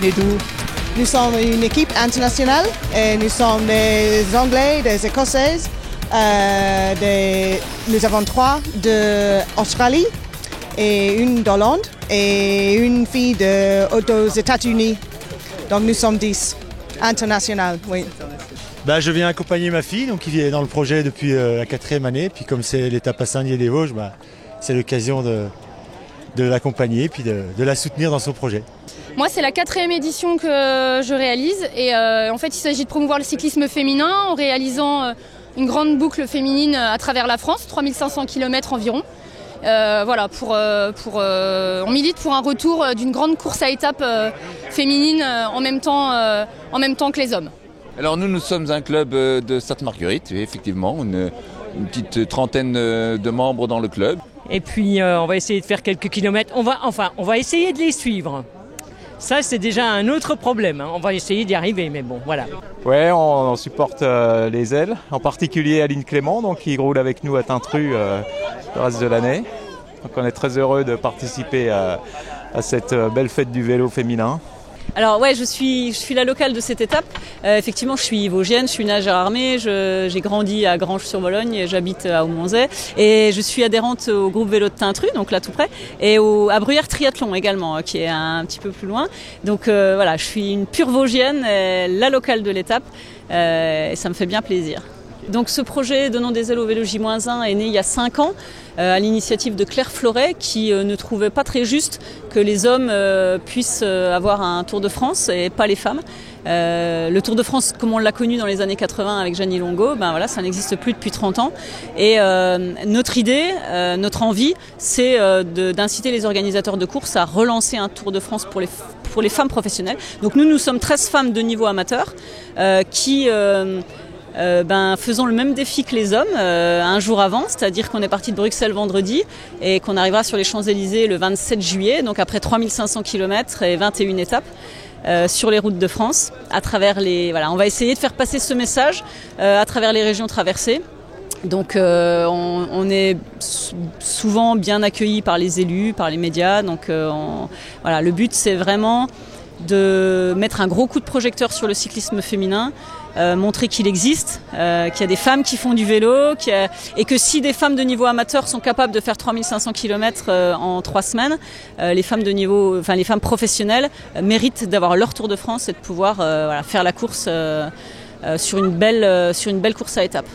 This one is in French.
venez d'où? Nous sommes une équipe internationale et nous sommes des Anglais, des Écossaises. Nous avons 3 d'Australie et une d'Hollande et une fille aux États-Unis. Donc nous sommes 10, internationales, oui. Je viens accompagner ma fille, donc qui est dans le projet depuis la 4e année. Puis comme c'est l'étape à Saint-Dié-des-Vosges, c'est l'occasion de l'accompagner puis de la soutenir dans son projet. Moi, c'est la 4e édition que je réalise et en fait, il s'agit de promouvoir le cyclisme féminin en réalisant une grande boucle féminine à travers la France, 3500 km environ. On milite pour un retour d'une grande course à étapes féminine en même temps que les hommes. Alors nous sommes un club de Sainte-Marguerite, effectivement, une petite trentaine de membres dans le club. Et puis on va essayer de faire quelques kilomètres. On va essayer de les suivre. Ça, c'est déjà un autre problème. On va essayer d'y arriver, mais bon, voilà. Ouais, on supporte les ailes, en particulier Aline Clément, donc qui roule avec nous à Tintru le reste de l'année. Donc on est très heureux de participer à cette belle fête du vélo féminin. Alors ouais, je suis la locale de cette étape. Effectivement, je suis vosgienne, je suis nageur armée, j'ai grandi à Granges-sur-Vologne et j'habite à Aumonzey. Et je suis adhérente au groupe vélo de Tintru, donc là tout près, et à Bruyères Triathlon également, qui est un petit peu plus loin. Donc voilà, je suis une pure vosgienne, la locale de l'étape, et ça me fait bien plaisir. Donc ce projet Donnons des ailes au vélo J-1 est né il y a 5 ans à l'initiative de Claire Floret qui ne trouvait pas très juste que les hommes puissent avoir un Tour de France et pas les femmes. Le Tour de France, comme on l'a connu dans les années 80 avec Jeannie Longo, ça n'existe plus depuis 30 ans. Et notre idée, notre envie, c'est d'inciter les organisateurs de courses à relancer un Tour de France pour les femmes professionnelles. Donc nous sommes 13 femmes de niveau amateur qui... faisons le même défi que les hommes un jour avant, c'est-à-dire qu'on est parti de Bruxelles vendredi et qu'on arrivera sur les Champs-Élysées le 27 juillet, donc après 3500 km et 21 étapes sur les routes de France. On va essayer de faire passer ce message à travers les régions traversées. Donc on est souvent bien accueillis par les élus, par les médias. Donc le but c'est vraiment de mettre un gros coup de projecteur sur le cyclisme féminin, montrer qu'il existe, qu'il y a des femmes qui font du vélo, et que si des femmes de niveau amateur sont capables de faire 3500 km en 3 semaines, les femmes professionnelles méritent d'avoir leur Tour de France et de pouvoir faire la course sur une belle course à étapes.